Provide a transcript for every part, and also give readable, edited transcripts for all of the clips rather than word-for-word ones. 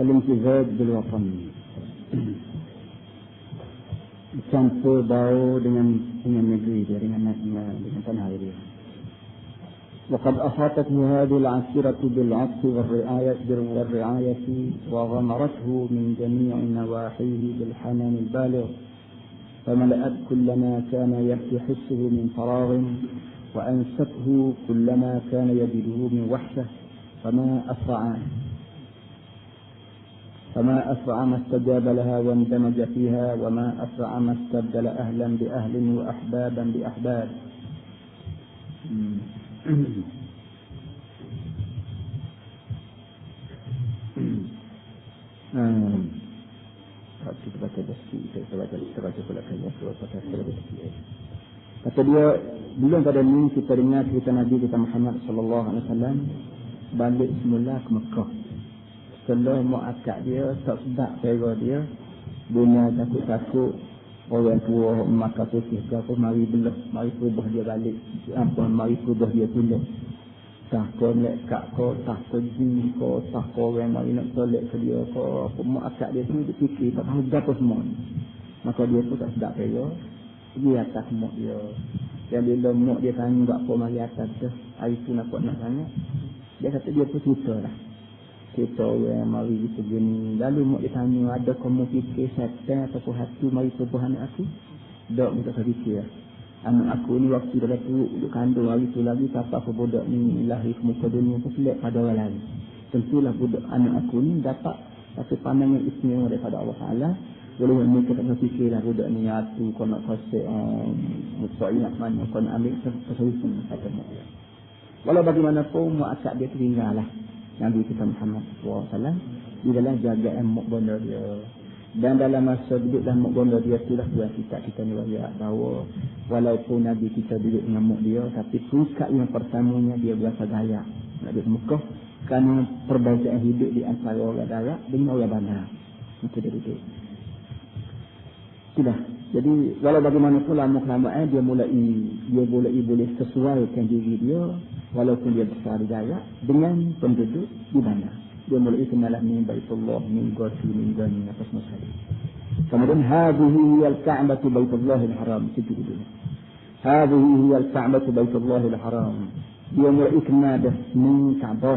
al-imtizaj bil watan. Campur bau dengan negeri dia, dengan tanah air dia. وقد أحاطته هذه العشيرة بالعطف والرعاية وغمرته من جميع نواحيه بالحنان البالغ فملأت كل ما كان يحسه من فراغ وأنسته كل ما كان يجده من وحشة فما أسرع ما استجاب لها واندمج فيها وما أسرع ما استبدل أهلا بأهل وأحبابا بأحباب. Kita baca besi, kita baca pula kaya kata dia, belum pada ni kita dengar cerita Nabi kita Muhammad sallallahu alaihi wasallam balik semula ke Mekah. Setelah mau akad dia tak sedap pera dia, dunia takut-takut orang tua maka putih ke apa, mari belah, mari perubah dia balik, mari perubah dia tulis. Tak kau nak kak kau, tak kau jin kau, tak kau orang mari nak tolak ke dia kau, apa mau akad dia tu fikir tak tahu berapa semua. Maka dia pun tak sedap pera, pergi atas mak dia. Dan bila mak dia tanya buat apa mari atas tu, hari tu nak tanya. Dia kata dia pun cerita lah. Cerita orang mari gitu gini. Lalu mak dia tanya, ada kamu fikir syaitan ataupun hati mari perubah anak aku? Tak, minta saya fikir. Anak aku ni waktu dalam perut duduk kandung hari tu lagi, siapa apa budak ni lahir ke muka dunia pun selek pada orang lain. Tentulah budak anak aku ni dapat satu pandangan istimewa daripada Allah Ta'ala. Boleh mereka tak fikirlah budak ni hati kau nak kosek, muka ingat mana kau nak ambil kesulitan kata mak dia. Walau bagaimanapun mak akad dia tinggal lah Nabi kita Muhammad SAW di dalam jagaan mak bonda dia. Dan dalam masa duduk dalam mak bonda dia itulah buat kita ni wayak bahawa walaupun Nabi kita duduk dengan mak dia, tapi puncak yang pertamanya dia berasa gaya nak duduk Mekah kerana perbezaan hidup di antara orang darat dengan orang bandar. Itu dia duduk. Itulah. Jadi walau bagaimanapun lama-kelamaan dia mulai boleh sesuaikan diri dia walaupun dia besar di darat dengan penduduk di bandar. Dia mulai kenalah min Baitullah, min Ghasi, min Ghani, apa semua sekali. Kemudian hadhihi al-Ka'bah Baitullahil Haram. Hadhihi al-Ka'bah Baitullahil Haram. Dia mulai kenal dah min Ka'bah.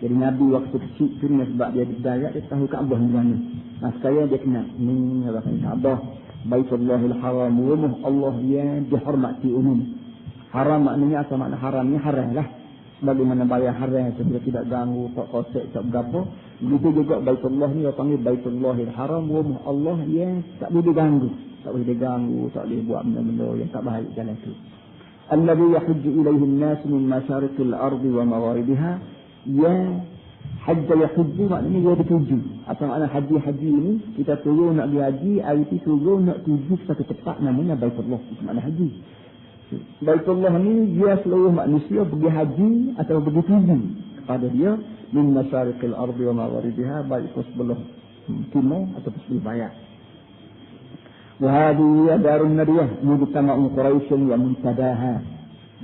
Jadi Nabi waktu kecil tu sebab dia di darat dia tahu Ka'bah di mana. Nah sekarang dia kenal min Ka'bah Baitullahil Haram, rumah Allah yang dihormati umum. Haram maknanya apa? Makna haramnya haram lah. Bagaimana bayar haram supaya tidak ganggu, tak kosek, tak berapa. Begitu juga Baitullah ni, orang panggil Baitullahil Haram, rumah Allah yang tak boleh diganggu. Tak boleh diganggu, tak boleh buat benda-benda yang tak baik dalam itu. Alladhi yahujju ilaihi an-nas min masyariqil ardi wa magharibiha. Ya hajja yahujju maknanya dia dituju. Apa makna haji ini? Kita turun nak pergi haji, hari itu turun nak tuju satu tempat namanya Baitullah. Itu makna haji. Baitullah ni dia seluruh manusia pergi haji atau pergi tuju kepada dia min masyariqil ardi wa magharibiha, baik ke sebelah timur atau sebelah barat. Wa hadhihi darun nadwah mujtama'u Quraisy wa muntadaha.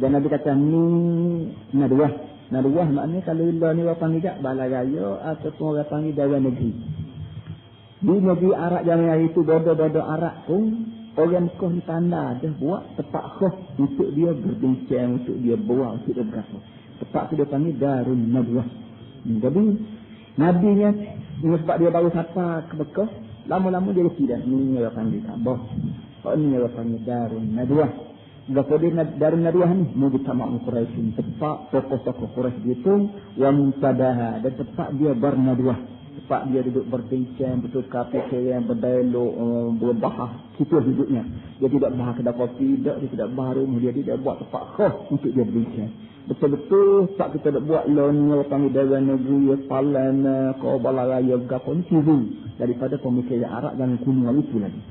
Dan Nabi kata ni nadwah. Nadwah maknanya kalau ilah ni orang panggil tak balai raya ataupun orang panggil dalam negeri. Di negeri Arab zaman hari itu bodoh-bodoh Arab pun orang Mekah ni tanda dah buat tempat khas untuk dia berbincang, untuk dia buat, untuk dia berkata. Tempat tu dia panggil Darun Nadwah. Jadi Nabi ni sebab dia baru sampai ke Mekah, lama-lama dia reti dah. Ni orang panggil Kaabah. Ni orang panggil Darun Nadwah. Berapa dia Darun Nadwah ni? Mujtama'u Quraisy. Tempat tokoh-tokoh Quraisy dihitung wa muntadaha, dan tempat dia bernadwah. Tempat dia duduk berbincang, bertukar fikiran, berdialog, berbahas. Situ hidupnya. Dia tidak bahas kedai kopi, dia tidak bahas rumah dia tidak buat tempat khas untuk dia berbincang. Betul-betul tak kita nak buat lonya panggil daerah negeri, palan, kau balaraya, berapa ni kiri daripada pemikiran Arab dan kuno itu lagi.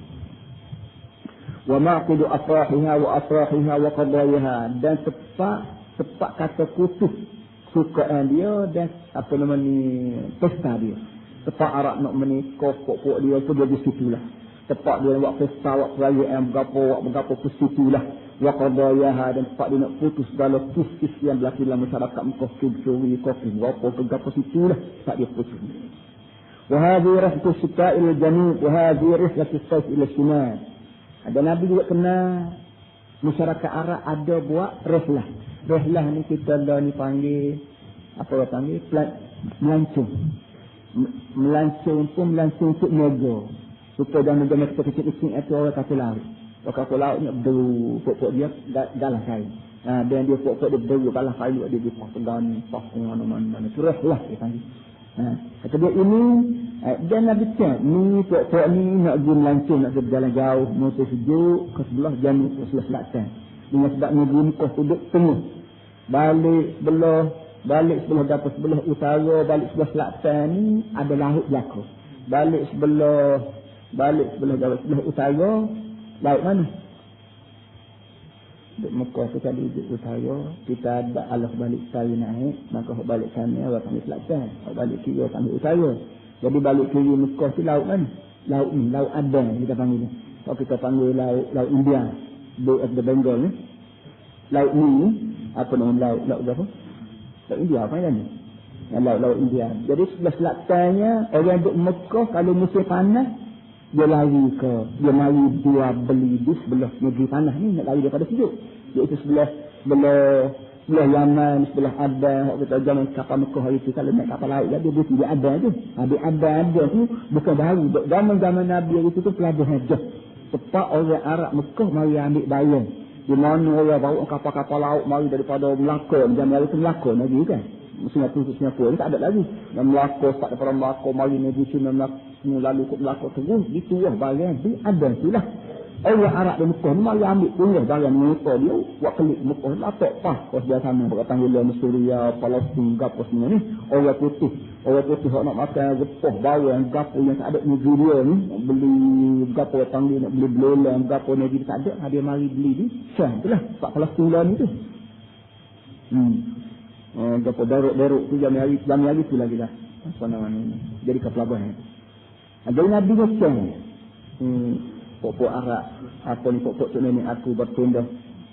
Wa maqidu afrahiha wa afrahiha wa qadayaha, dan tempat kata khusus sukaan dia dan apa nama ni pesta dia. Tempat Arab nak menikah pokok dia tu dia di situlah. Tempat dia buat pesta, buat perayaan berapa ke situlah. Wa qadayaha, dan tempat dia nak putus segala kes yang berlaku dalam masyarakat Mekah, curi, kopi, berapa situlah tempat dia putus. وهذه رحلة الشتاء إلى الجنوب وهذه رحلة الصيف إلى الشمال. Ada Nabi juga kena masyarakat Arab ada buat rihlah. Rihlah ni kita dah ni panggil apa orang panggil melancong. Melancong pun melancong untuk niaga. Supaya dalam negara kita kecil-kecil itu orang kata laut. Orang kata laut ni berderu, pokok dia galah kain. Dan dia pokok dia berderu galah kain dia pegang pas mana-mana. Itu rihlah dia panggil. Kata dia ini dia Nabi cakap ni pokok ni nak pergi melancong, nak berjalan jauh, musim sejuk ke sebelah janub ke sebelah selatan. Dengan sebab negeri Mekah duduk tengah. Balik sebelah dapur sebelah utara, balik sebelah selatan ni ada laut belaka. Balik sebelah dapur sebelah utara, laut mana? Duduk Mekah tu tadi duduk utara, kita ada Allah balik utara naik, maka balik sana orang panggil selatan, balik kiri orang panggil utara. Jadi balik kiri Mekah tu laut mana? Laut ni, laut Adan kita panggil ni. Kalau kita panggil laut India, Bay of the Bengal ni. Laut ni apa nama laut apa? Laut India apa ni? Laut India. Jadi sebelah selatannya orang duduk Mekah kalau musim panas dia mari dia beli di sebelah negeri panas ni, nak lari daripada sejuk. Iaitu sebelah Yaman, sebelah Adan. Kita zaman kapal Mekah hari tu kalau naik kapal laut dia berhenti di Adan tu. Di Adan tu bukan baru. Zaman Nabi hari tu pelabuhan Hajjah. Tempat orang Arab Mekah mari ambil bayang. Di mana orang bawa kapal-kapal laut mari daripada Melaka. Zaman hari tu Melaka lagi kan. Singapura ni tak ada lagi. Dan Melaka, tak daripada Melaka mari negeri China semua lalu ke Melaka terus. Dituah bayang di Adan tu lah. Orang Arab di Mekah ni mari ambil punya barang mereka dia buat kelik Mekah lapak pas kos dia sana berkatan wilayah Syria, Palestin, gapo semua ni. Orang putih hak nak makan repoh barang gapo yang tak ada negeri dia ni, beli gapo panggil nak beli belolang gapo negeri tak ada, dia mari beli di Syam itulah pak Palestin lah ni tu. Gapo deruk tu jam hari tu lagi dah. Apa namanya? Jadi ke pelabuhan. Jadi Nabi Muhammad pokok Arab apa ni pokok tu ni aku berpindah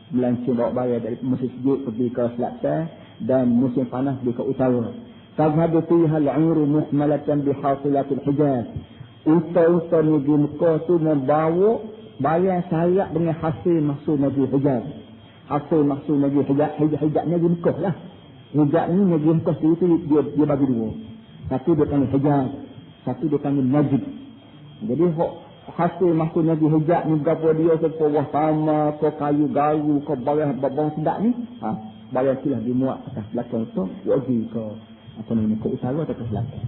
melancong bawa bayar dari musim sejuk pergi ke selatan dan musim panas pergi ke utara. Tazhabu fiha al-'uru muhmalatan bihasilatil Hijaz. Unta-unta negeri Mekah tu membawa bayar sayap dengan hasil mahsul negeri Hijaz. Hasil mahsul negeri Hijaz negeri Mekah lah. Hijaz ni negeri Mekah tu dia bagi dua. Satu dia panggil Hijaz, satu dia panggil Najd. Jadi hasil mahsul Nabi Hijaz ni berapa dia ke bawah sama, ke kayu garu, ke barang sedap ni. Barang itulah dimuat atas belakang tu, pergi ke apa namanya, ke utara atau ke selatan.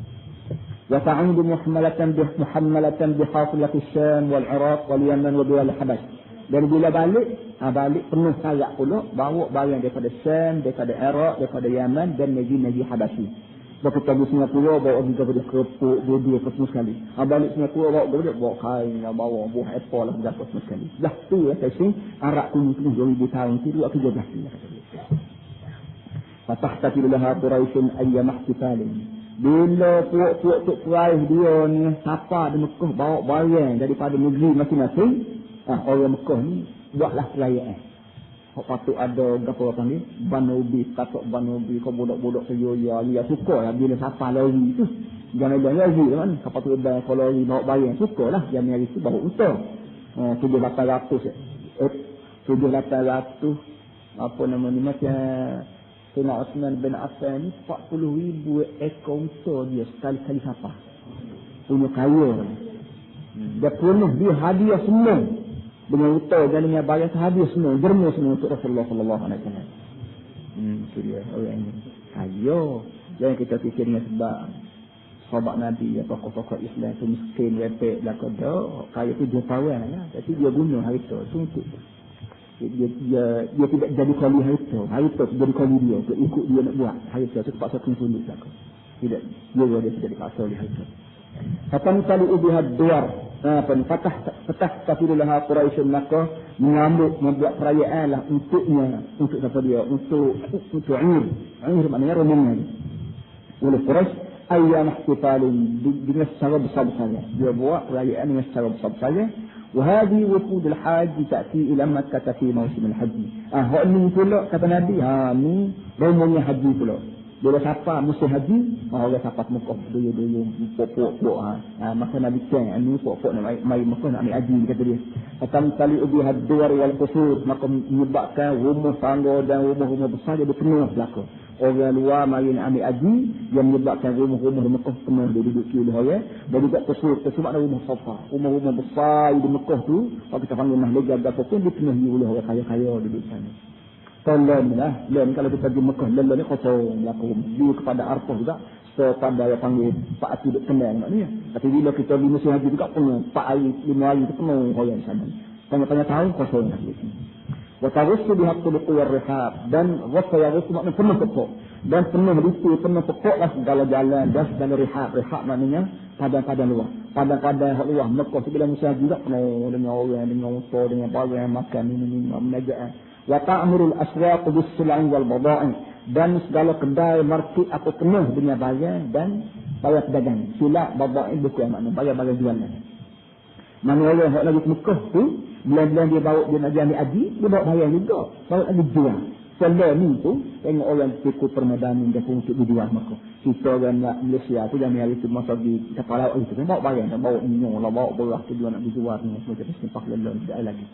Wa ta'udu muhammalatan bihafilati Syam wal Iraq wal Yaman wa bilal Habash. Dan bila balik penuh sayap pula, bawa barang daripada Syam, daripada Iraq, daripada Yaman dan negeri-negeri Habashi. Bawa kita Singapura, bawa juga pada kerupuk, dua-dua semua sekali. Balik Singapura, bawa kain, bawa buah apple lah, berapa semua sekali. Dah tu saya sing Arab kuning 2000 tahun tu, waktu 12 ni. Fatahtakilu laha Quraisyun ayyam ihtifalin. Bila puak-puak tu Quraisy dia ni sapa di Mekah bawa barang daripada negeri masing-masing, orang Mekah ni buatlah perayaan. Hak patut ada apa panggil Banobi, katok Banobi, kau bodoh-bodoh seyoya dia sukalah bila siapa lari tu. Jangan lari kan, kapal tu dah kalau lari bawa barang sukalah dia hari tu bawa unta. 700 apa nama ni macam Sayyidina Uthman bin Affan ni 40,000 ekor unta dia sekali-kali siapa. Punya kaya. Dia penuh dia hadiah semua. Dengan utah dan dengan bayar hadiah semua, derma semua untuk Rasulullah sallallahu alaihi wasallam. Itu dia orang ini. Ayo, jangan kita fikir dengan sebab sahabat Nabi atau tokoh-tokoh Islam tu miskin, repek, belakang dah, kaya tu dia pawan lah. Tapi dia guna harta tu untuk dia tidak jadi kali harta tu jadi kali dia untuk ikut dia nak buat harta tu terpaksa kena sulit belakang. Tidak, dia tidak dipaksa oleh harta. Fatan tali ubihad duar. Petah kafirulah Quraisy maka membuat perayaan lah untuk apa dia? Untuk Air maknanya rombongan. Oleh Quraisy ayyam ihtifalin dengan secara besar-besarnya. Dia buat perayaan dengan secara besar-besarnya. وهذه وفود الحاج تأتي إلى مكة في موسم الحج. Hak ni pula kata Nabi, ni rombongan haji pula. Bila siapa musim haji, orang siapa Mekah dulu pokok-pokok maka Nabi Cang anu pokok nak mai Mekah nak ambil haji kata dia. Atam tali ubi hadwar wal qusur, maka menyebabkan rumah tangga dan rumah-rumah besar jadi penuh belaka. Orang luar mari nak ambil haji yang menyebabkan rumah-rumah di Mekah penuh diduduki oleh orang. Dan juga qusur makna rumah sofa. Rumah-rumah besar di Mekah tu, kalau kita panggil mahliga atau pun dipenuhi oleh orang kaya-kaya di sana. Tolong lah, kalau kita pergi Mekah, lalu ni kosong laku. Dia kepada Arfah juga, kepada yang panggil Pak Ati duk tenang maknanya. Tapi bila kita di musim haji juga penuh, 4 hari, 5 hari itu penuh orang di sana. Tanya-tanya tahun kosong lagi. Watarusu bihaqqul qiyar rihab, dan rasa yang rusu maknanya penuh pokok. Dan penuh itu, penuh pokok lah segala jalan, dan segala rihab. Rihab maknanya padang-padang luar. Padang-padang luar, Mekah bila musim haji juga penuh dengan orang, dengan motor, dengan barang, makan, minum, menajaan. Wa ta'murul aswaq bis-sil'i wal bada'i, dan segala kedai market atau penuh dengan barang dan bayar pedagang. Sila bada'i bukan makna bayar-bayar jualan. Mana orang hak lagi Mekah tu, bulan-bulan dia bawa dia nak ambil haji, dia bawa bayar juga. Bawa lagi jual. Selama ni tu, tengok orang ikut permadanan dia pun untuk dijual Mekah. Kita orang nak Malaysia tu, jangan hari tu masa pergi kapal laut itu, kan bawa bayar, bawa minyak lah, bawa beras tu dia nak dijual. Semua kita sempat lelah, tidak lagi.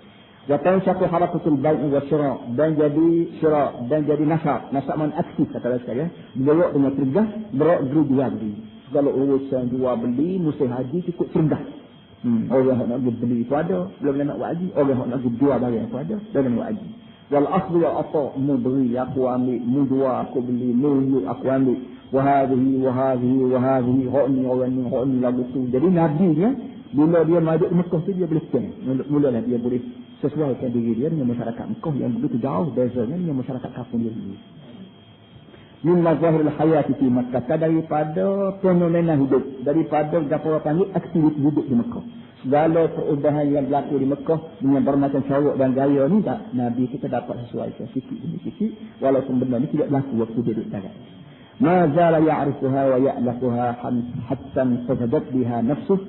Watan satu harakatul bai' wa syira', dan jadi syira' dan jadi nasab man aktif kata saya, bergerak dengan cergas, bergerak jual beli. Segala urusan jual beli musim haji ikut cergas. Orang nak beli itu ada, belum nak buat haji. Orang nak jual barang itu ada, belum buat haji. Wal aslu ya apa, mu beri aku ambil, mu jual aku beli, mu aku ambil. Wa hadhihi honi orang ni honi lagu tu. Jadi nabi dia bila dia masuk Mekah tu dia boleh stand. Mulalah dia boleh sesuaikan diri dia dengan masyarakat Mekah yang begitu jauh bezanya dengan masyarakat kampung dia sendiri. Min mazahiril hayati fi Makkah, daripada fenomena hidup, daripada apa panggil aktiviti hidup di Mekah. Segala perubahan yang berlaku di Mekah dengan bermacam cara dan gaya ni tak Nabi kita dapat sesuaikan sikit demi sikit, walaupun benda ni tidak berlaku waktu dia duduk darat. Ma zala ya'rifuha wa ya'lafuha hatta tajadat biha nafsuh.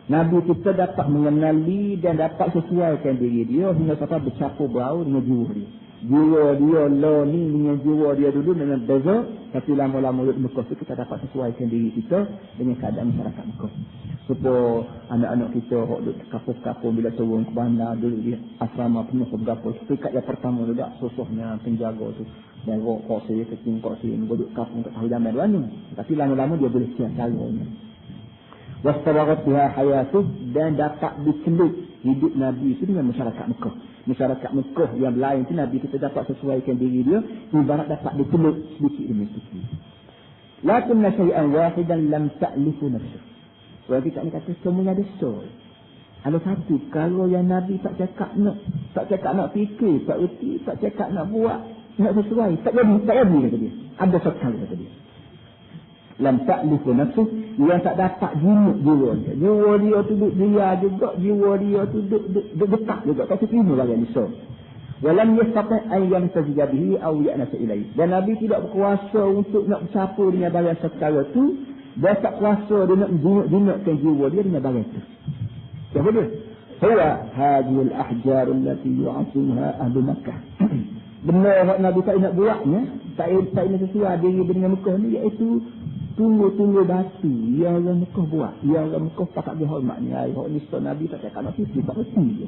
Nabi kita dapat mengenali dan dapat sesuaikan diri dia hingga sampai bercampur baur dengan jiwa dia. Jiwa dia lo ni dengan jiwa dia dulu memang beza, tapi lama-lama di Mekah tu kita dapat sesuaikan diri kita dengan keadaan masyarakat Mekah. Supaya anak-anak kita hok duduk kapung-kapung bila turun ke bandar dulu di asrama penuh berapa. Sekat yang pertama juga susahnya penjaga tu. Dan rokok saya kecing kok sini duduk kapung tak tahu zaman mana. Tapi lama-lama dia boleh siap caranya. Wastawarat biha hayatuh, dan dapat dicelup hidup Nabi itu dengan masyarakat Mekah. Masyarakat Mekah yang lain itu Nabi kita dapat sesuaikan diri dia, ibarat dapat dicelup sedikit demi sedikit. Lakinna syai'an wahidan lam ta'lifu nafsuh. Orang kita ni kata semuanya ada soal. Ada satu, kalau yang Nabi tak cakap nak fikir, tak erti, tak cakap nak buat, nak sesuai, tak jadi kata dia. Ada satu kali kata dia. Lam ta'lifu nafsuh, yang tak dapat jiwa dia. Jiwa dia tu duduk dia juga, jiwa dia tu duduk dekat juga. Tak terima bagian dia. Walam yastati' an yamtaziya bihi aw ya'nasa ilaihi. Dan Nabi tidak berkuasa untuk nak bercampur dengan bagian sekarang tu. Dia tak kuasa dia nak jinakkan jiwa dia dengan bagian tu. Siapa dia? Huwa hadhil ahjar allati yu'asimuha ahli Makkah. Benar Nabi tak nak buatnya, tak nak sesuai diri dengan Mekah ni, iaitu tunggu batu yang orang Mekah buat. Yang orang Mekah pakat dihormatnya. Hak ni Nabi tak cakap nak fikir, tak reti je.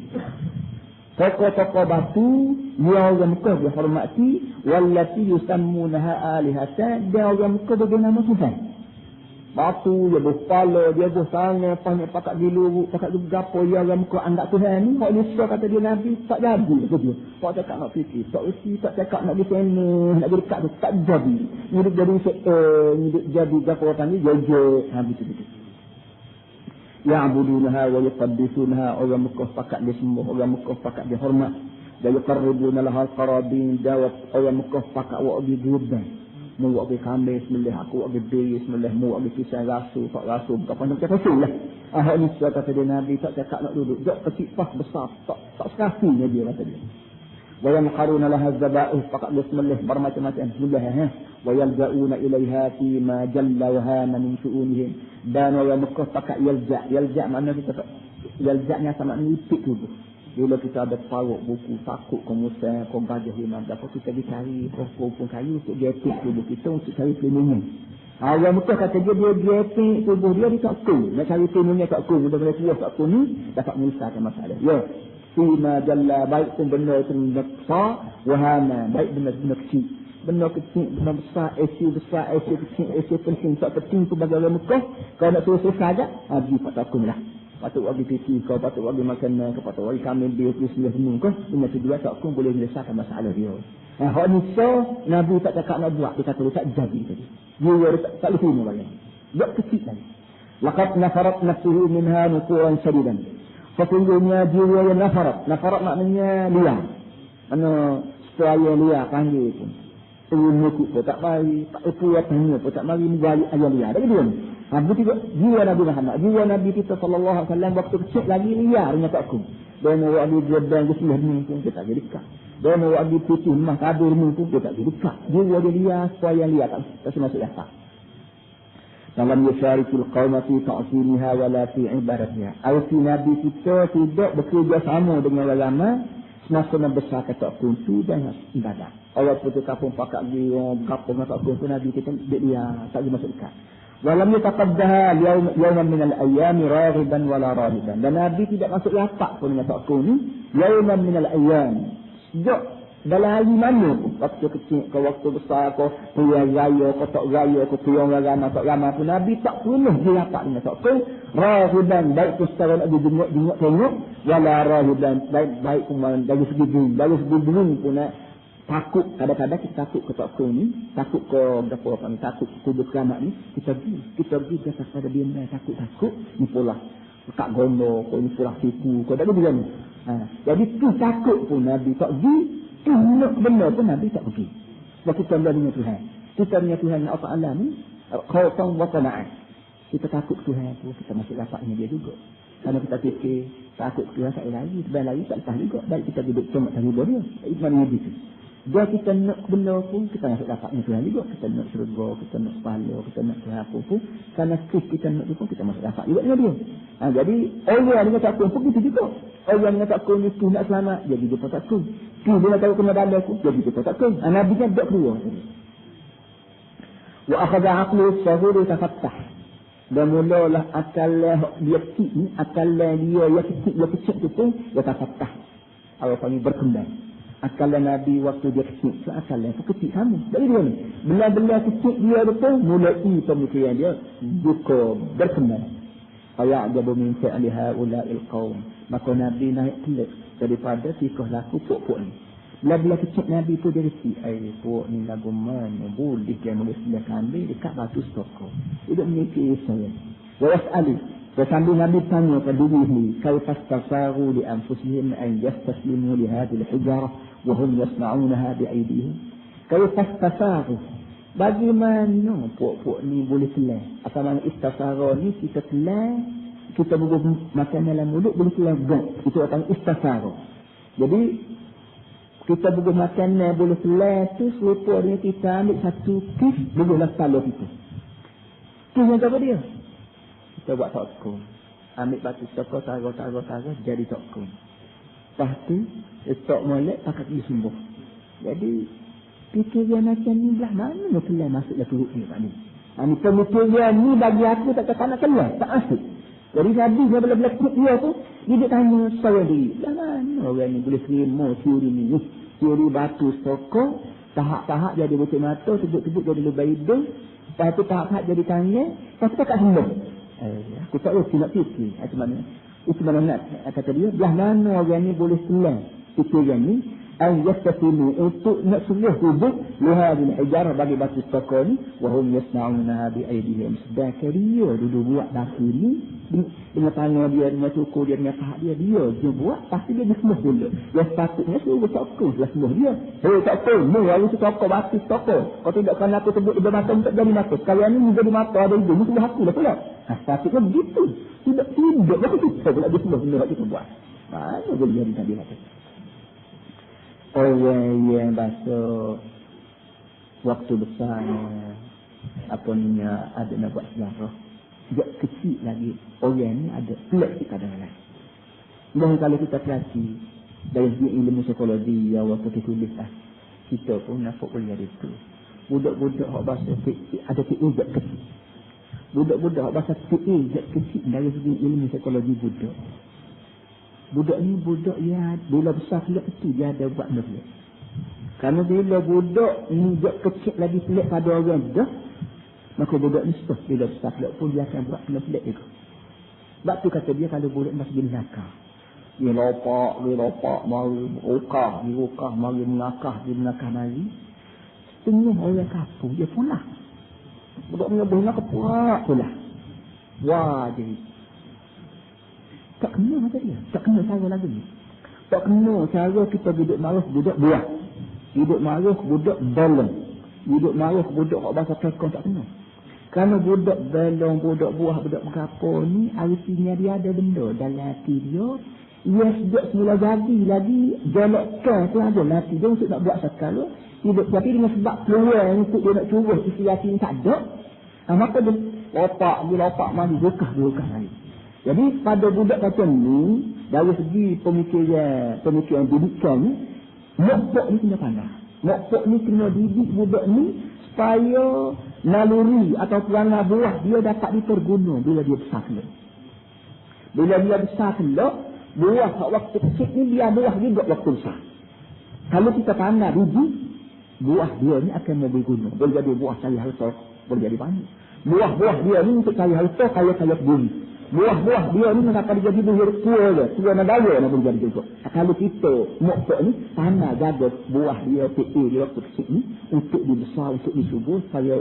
Tokoh-tokoh batu yang orang Mekah dihormati, wallati yusammunaha alihatan, dan orang Mekah bagi nama Tuhan. Batu dia berkepala, dia bersangnya, pakat diluruk, pakat bergapo, yang orang Mekah anggap Tuhan ni. Hak ni kata dia Nabi tak jadi kata dia. Tak cakap nak fikir, tak reti, tak cakap nak disena, nak jadi dekat tu, tak jadi. Hidup jadi hidup jadi gapo orang ni jejak habis itu. Ya'budunaha wa yuqaddisunaha, orang Mekah pakat dia sembah, orang Mekah pakat dia hormat. Dan yuqarribuna lahal qarabin, jawab orang Mekah pakat wa bi gurban. Mu wa bi kambing sembelih, aku wa bi beri sembelih, mu wa bi kisah rasul, tak rasul, tak pandang macam rasul lah. Ahad ni kata dia Nabi tak cakap nak duduk, jok kecil pas besar, tak sekasinya dia kata dia. Wa yanqaruna laha zaba'ih, pakat dia sembelih bermacam-macam sembelih wa yalga'una ilaiha fi ma jalla wa hana min syu'unihim. Dan orang Mekah pakat yalja' makna kita tak yalja' sama ni ipit tu. Bila kita ada paruk buku, takut kau musang, kau gajah lima, dapat kita dicari pokok kayu untuk gepik tubuh kita untuk cari pelindungnya. Orang Mekah kata dia gepik tubuh dia takut. Nak cari pelindungnya takut. Mudah-mudahan kuah takut ni dapat menyelesaikan masalah. Ya. Fima jalla baik pun benda itu benda besar, wahana baik benda kecil. Benda kecil, benda besar, isu kecil, isu penting, tak penting tu bagi orang Mekah. Kalau nak suruh saja, dia tak takut lah. Patut bagi PC kau, patut bagi makanan kau, patut bagi kami dia sebelah semua kau. Benda tu juga tak pun boleh menyelesaikan masalah dia. Hak ni so, Nabi tak cakap nak buat, dia kata dia tak jadi tadi. Dia tak boleh terima bagi. Buat kecil lagi. Laqad nafarat nafsuhu minha nukuran syadidan. Sesungguhnya jiwa yang nafarat maknanya liar. Mana supaya liar panggil pun. Mengikut pun tak mari, tak puas tanya pun tak mari menjadi ayat liar. Dari dia ni. Begitu juga jiwa Nabi Muhammad. Jiwa Nabi kita sallallahu alaihi wasallam waktu kecil lagi liar dengan takut. Dia mau ada jabang ke sini ni pun dia tak jadi dekat. Dia mau ada putih mah kabur ni pun dia tak jadi dekat. Jiwa dia liar supaya liar tak masuk akal. Dalam yasharikul qawma fi ta'siliha wala fi ibadatiha. Arti Nabi kita tidak bekerja sama dengan agama semasa membesar kata kuntu dan ibadat. Awak putus kapung pakak dia kapung kata kuntu Nabi kita dia tak masuk akal. Walam yataqaddaha yawman min al-ayyam raghiban wala rahiban. Dan Nabi tidak masuk lapak pun dengan takut ni yawman min al-ayyam. Sejak dalam hari mana pun, waktu kecil ke waktu besar ke pilihan raya ke tak raya ke pilihan rama tak rama pun Nabi tak pernah dia lapak dengan takut. Rahiban baik tu secara nak jenguk tengok wala rahiban baik pun dari segi diri pun nak takut. Kadang-kadang kita takut ke takut ni, takut ke apa ni, takut kubur kiamat ni, kita pergi ke atas pada dia ni takut ni pula kak gondo ko ni pula tipu ko dak dia ni. Jadi tu takut pun Nabi tak pergi, tu nak benda pun Nabi tak pergi. Sebab kita dengan Tuhan. Kita dengan Tuhan Allah Taala ni khaufan wa tama'an. Kita takut Tuhan tu, kita masih dapatnya dia juga. Kalau kita fikir takut Tuhan tak lagi, sebenarnya lagi tak tahu juga. Baik kita duduk cuma terhibur dia. Iman begitu. Dia kita nak benda pun, kita masuk dapatnya Tuhan juga. Kita nak syurga, kita nak pahala, kita nak Tuhan apa pun. Kerana kita nak pun, kita masuk dapat juga dengan dia. Jadi, orang yang takut pun begitu juga. Orang yang takut ni tu nak selamat, jadi dia pun takut. Tu dia nak tahu kena dalam aku, jadi dia pun takut. Nabi kan tak keluar. Wa akhadha aqlu sahuri tafattah. Dan mulalah akal dia kecil ni, akal dia yang kecil tu pun, dia tafattah. Apa panggil berkembang. Akal Nabi waktu dia kecil, akal yang kecil sama. Dari dia ni, benda-benda kecil dia betul, mulai pemikiran dia buka berkembang. Faya'jabu min fi'li ha'ula'il qaum. Maka Nabi naik kelas daripada tikah laku pok-pok ni. Bila-bila kecil Nabi tu dia kecil, pok ni lagu mana, boleh dia boleh sebelah kambing dekat batu stoko. Dia memikir saya. Wa yas'ali. Sambil Nabi tanya pada diri ni, kaifastasaru li anfusihim an yastaslimu li hadhihi al-hijarah wa hum yasna'unaha bi aydihim. Kaifastasaru. Bagaimana puak-puak ni boleh telan? Asal mana istasara ni kita telan, kita boleh makan dalam mulut boleh telan gak. Itu orang istasara. Jadi kita boleh makan boleh telan tu selupa dia kita ambil satu kis bolehlah kepala kita. Tu yang apa dia? Kita buat tokong. Ambil batu tokong, taruh, jadi tokong. Lepas tu, stok molek pakat dia sembuh. Jadi, fikiran macam ni belah mana nak keluar masuk dalam perut ni, Pak ni. Pemikiran ni bagi aku tak nak keluar, tak asik. Jadi, Nabi yang belah-belah perut dia tu, dia tanya saya diri. Belah mana orang ni boleh terima teori ni? Teori batu tokong, tahap-tahap jadi bocor mata, tebuk-tebuk jadi lebih hidung. Lepas tu tahap-tahap jadi tangan, lepas tu tak sembuh. Aku tak tahu nak fikir itu mana nak kata dia belah mana orang ni boleh selang fikiran ni an yastasimu untuk nak suluh tubuh lihadil hijarah bagi batu stoko ni wahum yasna'una bi aydihim sedangkan dia duduk buat batu ni dengan tangan dia, dengan cukur dia, dengan pahat dia buat pasti dia sembuh dulu. Yang sepatutnya suruh toko lah sembuh dia. Toko ni harus toko batu toko. Kalau tidak kerana aku sebut dia mata untuk jadi mata. Sekalian ni jadi mata ada hidung ni sudah aku dah pula. Sepatutnya begitu. Tidak berapa kita pula dia sembuh benda kita buat. Mana boleh jadi tadi mata. Orang yang bahasa waktu besarnya apa ni ada nak buat sejarah. Sejak kecil lagi orang ni ada pelik kita dengan lain. Dan kalau kita perhati dari segi ilmu psikologi yang waktu ditulis kita pun nampak boleh ada itu. Budak-budak hak bahasa ada PA kecil. Budak-budak hak bahasa PA kecil dari segi ilmu psikologi budak. Budak ni budak yang bila besar pelik kecil dia ada buat pelik. Kerana bila budak ni kecil lagi pelik pada orang dah, maka budak ni stop bila besar pelik pun dia akan buat pelik juga. Sebab tu kata dia kalau budak masih jenis nakal. Dia lopak, mari rukah, mari menakah mari. Setengah orang kapung dia pulang. Budak menyebuh nak pulang. Wah jadi. Tak kena macam dia. Tak kena cara lagi ni. Tak kena cara kita duduk marah budak buah. Duduk marah budak balong. Duduk marah budak hak bahasa tekon tak kena. Kerana budak balong, budak buah, budak berapa ni artinya dia ada benda dalam hati dia. Ia sejak semula jadi lagi jalakkan tu ada hati dia untuk nak buat sekali. Hidup tapi dengan sebab peluang untuk dia nak cuba isi hati ni tak ada. Maka dia lopak mari rukah lagi. Jadi pada budak macam ni dari segi pemikiran didikan ni mokpok ni kena pandai. Mokpok ni kena didik budak ni supaya naluri atau perangai buah dia dapat diperguna bila dia besar kelak. Bila dia besar kelak, buah waktu kecil ni dia buah juga waktu besar. Kalau kita pandai biji, buah dia ni akan berguna. Boleh jadi buah cari harta, boleh jadi banyak. Buah-buah dia ni untuk cari harta kaya-kaya bumi. Buah-buah dia ni nak jadi buah tua je. Tua negara nak boleh jadi juga. Kalau kita mokpok ni tanah jaga buah dia PA dia waktu kecil ni untuk dibesar, untuk disubur supaya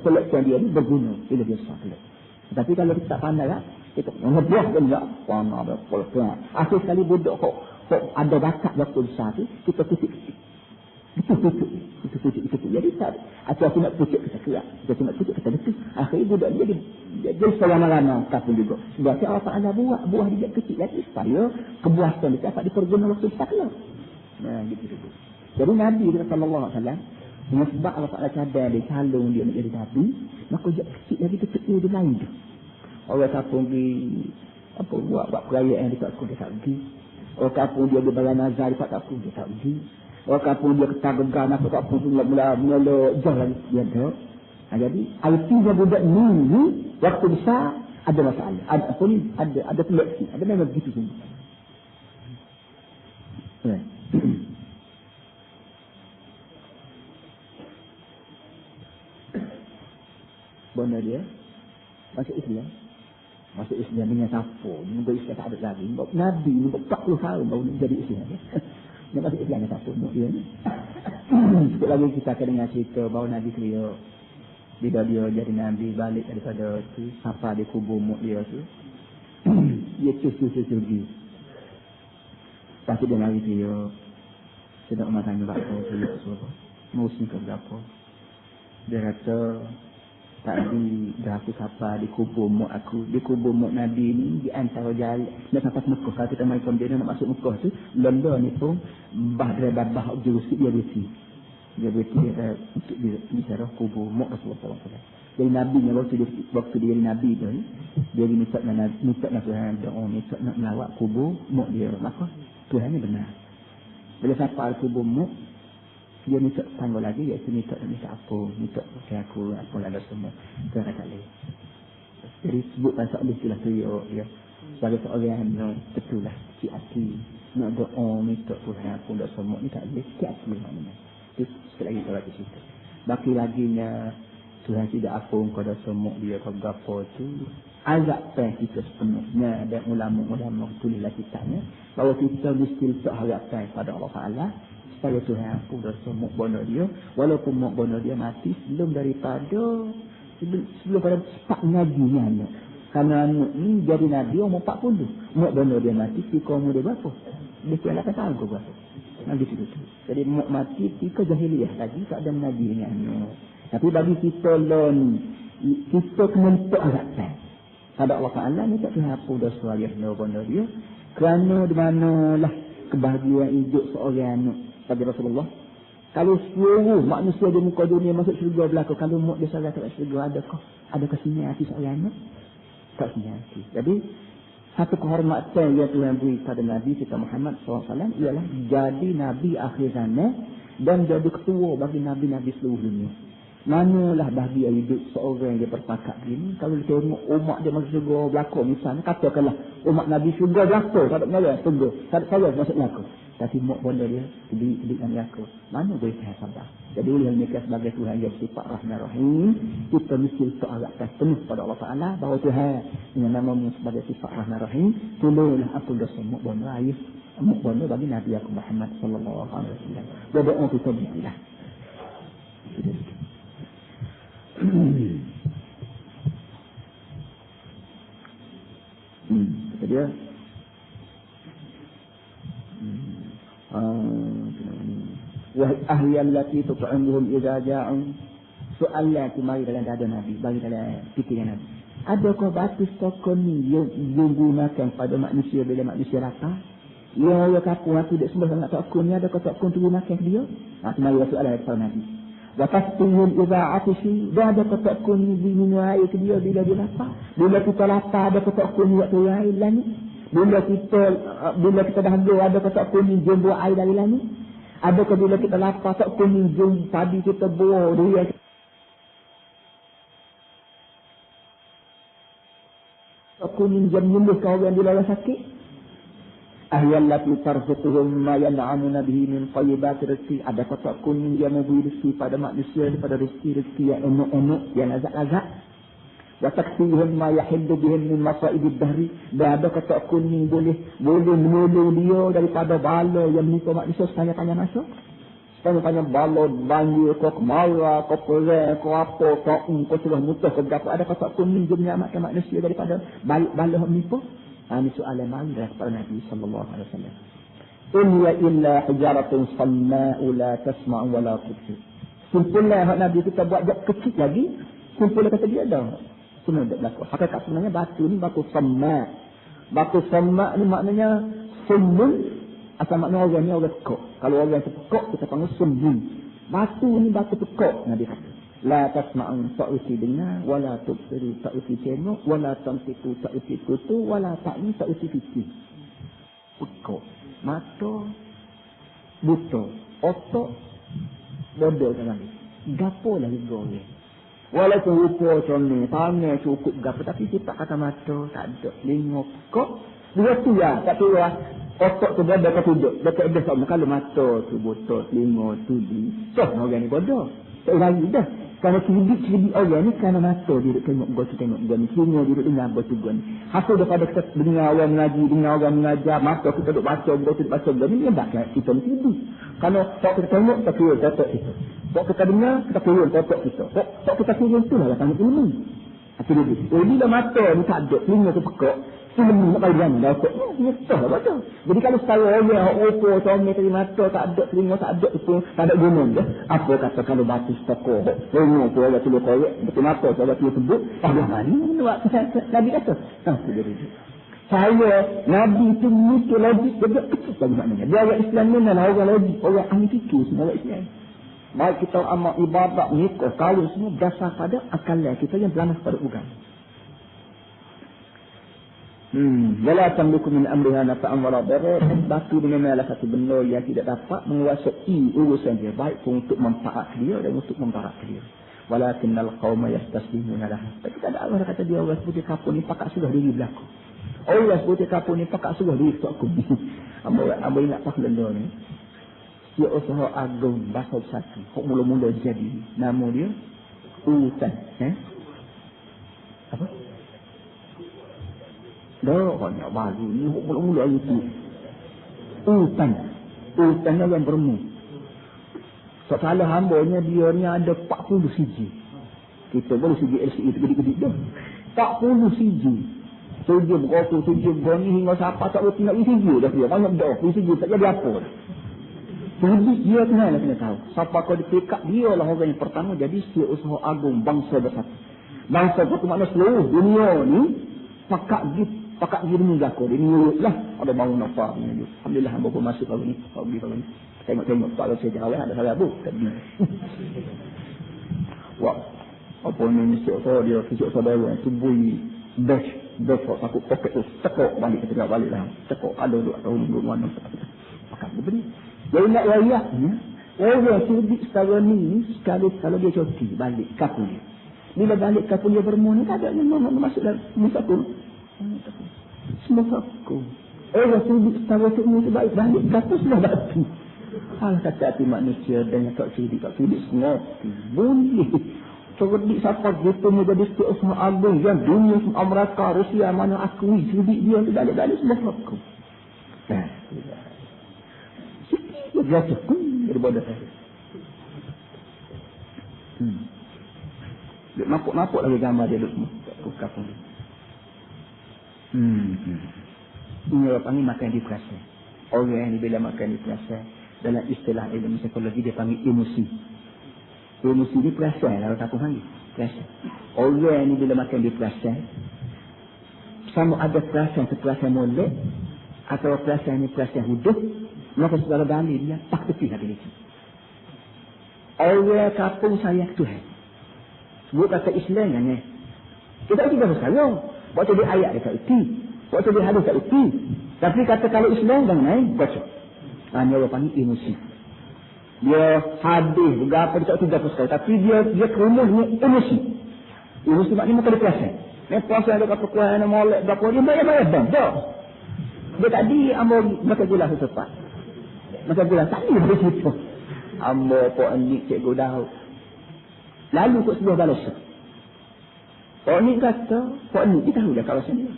pelakkan dia ni berguna bila dia besar pelak. Tapi kalau kita tak pandai lah, kita ngebuah kan tak? Panah ada pelakkan. Akhir sekali budak kok ada bakat waktu besar tu, kita titik-titik. Itu. Jadi tak. Atau aku nak pucuk kita kerak. Kita nak pucuk kita betul. Akhirnya budak dia jadi selama-lama kapun juga. Sebab Allah Ta'ala buah dia kecil lagi supaya kebuasan dia dapat diperguna waktu besar kelak. Nah, gitu. Jadi Nabi sallallahu alaihi wasallam dengan sebab Allah Ta'ala cadar dia calon dia nak jadi Nabi, maka dia kecil lagi kecil dia lain tu. Orang kapun pergi buat perayaan dekat aku dia tak pergi. Orang kapun dia berbayar nazar dekat aku dia tak pergi. Orang kapun dia ketagegan nak tak pun mula jalan dia ada. Jadi artinya budak ni waktu besar ada masalah. Ada seleksi. Ada memang begitu semua. Benar dia masuk Islam dengan siapa? Dengan Islam tak ada lagi. Nabi ni 40 tahun baru jadi Islam. Dia masuk Islam dengan siapa? Dia ni. Sikit lagi kita akan dengar cerita bahawa Nabi Kriya bila dia jadi Nabi balik daripada tu sampai di kubur mak dia tu dia cuci pasti dia lari dia sedang makan bakso dia suruh musim ke berapa dia kata tadi dah aku sampai di kubur mak aku. Di kubur mak Nabi ni di antara jalan nak sampai Mekah. Kalau kita mai dia nak masuk Mekah tu lenda ni pun bah jurus dia besi. Dia untuk bicara kubur mak Rasulullah SAW. Jadi Nabi ni waktu dia Nabi tu dia minta nak Tuhan doa minta nak melawat kubur mak dia. Maka Tuhan ni benar. Bila sampai kubur mak dia minta tangguh lagi, iaitu minta apa, minta pakai aku, apa ada semua. Tuhan kata boleh. Jadi sebut pasal istilah tu ya. Sebagai seorang yang betul lah, cik hati. Nak doa, minta Tuhan aku, ada semua ni tak boleh, cik hati maknanya. Itu sekali lagi kalau di situ. Baki laginya, Tuhan tidak apa kau ada semua dia kau berapa tu. Agak kita sepenuhnya dan ulama-ulama tulislah kitabnya bahawa kita mesti letak harapan pada Allah Ta'ala supaya Tuhan aku dosa mak bono dia walaupun mak bono dia mati sebelum pada cepat ngajinya anak. Kerana anak ni jadi Nabi umur 40. Mak bono dia mati ketika umur dia berapa? Dia kira 8 tahun ke berapa? Nabi situ. Jadi mak mati ketika jahiliyah lagi tak ada Nabi dengan anak. Tapi bagi kita kita kena letak harapan pada Allah Ta'ala ni tak Tuhan aku dosa dia bono dia kerana di manalah kebahagiaan hidup seorang anak pada Rasulullah. Kalau seluruh manusia di muka dunia masuk syurga belaka, kalau mak dia salah tak syurga, adakah sini hati seorang anak? Tak sini hati. Jadi Satu kehormatan yang Tuhan beri kepada Nabi kita Muhammad SAW ialah jadi Nabi akhir zaman dan jadi ketua bagi Nabi-Nabi seluruh dunia. Manalah bahagia hidup seorang yang berpakat begini. Kalau dia tengok umat dia masuk syurga belakang misalnya, katakanlah umat Nabi syurga belakang, tak ada mengalah syurga, tak ada saya masuk belakang. Tapi mak benda dia di dengan aku. Mana boleh saya sabar. Jadi oleh mereka sebagai Tuhan yang sifat Rahman Rahim, kita mesti terarahkan penuh pada Allah Ta'ala bahawa Tuhan dengan namamu sebagai sifat Rahman Rahim, tolonglah aku dosa mak benda ayah, mak benda bagi Nabi aku Muhammad sallallahu alaihi wasallam. Doa kita beginilah. Kata dia wahai ahli allati tut'imuhum idza ja'u, soalan tu mari dalam dada Nabi, bagi dalam fikiran Nabi. Adakah batus tokoh ni yang gunakan pada manusia bila manusia lapar? Ya kapu aku dak sembah nak tokoh ni, adakah tokoh tu gunakan dia? Tu mari soalan kepada Nabi. Wa tasqihum idza atishi, dah ada tokoh ni minum air ke dia bila dia lapar? Bila kita lapar ada tokoh ni waktu air langit? Bila kita dahaga ada kotak kuning jom buah air dari langit? Adakah bila kita lapar kotak kuning jom padi kita buah dia? Kotak kuning jom menyembuhkan orang di dalam sakit? Ahyallati tarzuquhum ma yan'amuna bihi min tayyibati rizqi. Ada kotak kuning yang memberi rezeki pada manusia daripada rezeki yang enak-enak, yang lazat-lazat. Wa taksihum ma yahillu bihim min masa'ibid dahri. Dan ada kata kuning boleh menolong dia daripada bala yang menimpa manusia sepanjang masa. Sepanjang bala banjir kau kemarau kau perang kau apa kau sudah muntah kau berapa, ada kata kuning dia menyelamatkan manusia daripada bala yang menimpa. Ini soalan mari kepada Nabi sallallahu alaihi wasallam. In ya illa hijaratun samma'u la tasma'u wa la tubsir. Simpulnya hak Nabi kita buat kecil lagi, simpulnya kata dia dah. Semua tak berlaku. Hakikat sebenarnya batu ni batu sama. Batu sama ni maknanya sembun. Asal makna orang ni orang pekok. Kalau orang pekok kita panggil sembun. Batu ni batu pekok. Nabi kata. La tasma'un ta'uti dengar. Wala tubsiri ta'uti tengok. Wala tamtiku ta'uti kutu. Wala ta'ni ta'uti fikir. Pekok. Mata. Buta. Otak. Bodoh kan lagi. Gapo lagi goreng. Walaupun rupa macam ni, tangan cukup berapa, tapi sifat kata mata, tak ada. Lingok kok. Dia tu lah, tak tahu lah. Otak tu berada ke tidak. Dekat dia sama. Kalau mata tu buta, telinga tu di. So, orang ni bodoh. Tak lagi dah. Kalau cerdik orang ni, kerana mata dia duduk tengok gua tu tengok gua ni. Telinga dia duduk dengar gua tu gua ni. Hasil daripada kita dengar orang mengaji, dengar orang mengajar, mata kita duduk baca, gua tu duduk baca gua ni, menyebabkan kita ni cerdik. Kalau tak kita tengok, kita kira otak kita. Tak kita dengar, kita turun otak kita. Tak kita turun tu lah panggil ilmu. Itu dia. Bila mata ni tak ada, telinga tu pekak, ilmu nak bagi jalan dah otak. Dia tak baca. Jadi kalau secara orang, opo, comel tadi mata tak ada, telinga tak ada, itu tak ada guna je. Apa kata kalau batu stokor, telinga tu orang tulis korek, betul mata tu orang tulis sebut, Allah mani, Nabi kata. Itu dia. Saya, Nabi itu mutu logik, dia kecil lagi maknanya. Dia orang Islam ni adalah orang logik, orang ahli fikir semua orang Islam. Baik kita amal ibadat, nikah, kahwin semua berdasar pada akalan kita yang berlangas pada agama. Wala tamliku min amriha nafa'an wala darar. Batu ni memanglah satu benda yang tidak dapat menguasai urusan dia, baik untuk manfaat dia dan untuk membarak dia. Walakinnal qauma yastaslimuna laha. Tapi tak ada Allah kata dia orang seperti kapur ni pakak sudah diri berlaku. Allah seperti kapur ni pakak sudah diri aku. Amba ingat tak benda ni. Dia usaha agung bahasa satu. Hak mula-mula jadi. Nama dia Utan. Apa? Dah banyak baru ni. Hak mula-mula itu. Utan. Utan yang bermu. Salah hambanya dia ni ada 40 siji. Kita boleh siji LCE itu gede-gede dah. 40 siji. Siji berapa, siji berani hingga siapa tak boleh tinggal siji dah dia. Banyak dah. Siji tak jadi apa dah. Jadi dia kena tahu. Siapa kau dipekat, dia lah orang yang pertama jadi setiausaha agung bangsa bersatu. Bangsa bersatu makna seluruh dunia ni pakak diri ni jago. Dia ni lah. Ada bangun apa. Alhamdulillah hamba pun masuk kalau ni. Tengok-tengok. Tak ada saya jawab. Ada salah bu. Wah. Apa ni setiausaha dia. Setiausaha dia. Tubui. besok takut poket tu tekuk balik ketika balik lah. Tekuk ada duk tahun duk mana. Akan diberi. Dia ingat ayatnya. Orang sudi sekarang ni sekali kalau dia cuti balik kapul dia. Bila balik kapul dia bermula tak ada yang masuk dalam musafir. Semua aku. Orang sudi sekarang ni balik kapul sudah batu. Hal kata hati manusia dan yang tak sudi semua boleh. Cerdik siapa gitu menjadi istiqsah agung yang dunia Amerika, Rusia mana akui sudi dia balik semua aku. Nah, dia jatuh daripada saya. Dia nampak lagi gambar dia duduk kapal. Ini orang panggil makan di perasa. Orang yang bila makan di perasa, dalam istilah ilmu psikologi dia panggil emosi. Emosi ni perasa lah orang panggil. Perasa. Orang ni bila makan di perasa, sama ada perasa molek atau perasa ni perasa hidup. Maka segala dalil dia tak tepi hati dia. Orang kapung saya Tuhan. Sebut kata Islam kan. Kita tidak bersalah. Waktu dia ayat dia tak erti. Waktu dia hadis tak erti. Tapi kata kalau Islam jangan baca. Ini orang panggil emosi. Dia hadis juga apa dia tak tidak sekali. Tapi dia kerumunnya emosi. Emosi maknanya maka dia puasa. Dia puasa ada kata kuah yang molek berapa dia bayar bang. Dia tadi ambil maka gula setepat. Maka gula tadi dia situ. Ambil pok ni cikgu dah. Lalu kok sebuah balas. Pok ni kata, pok ni kita tahu dah kawasan dia.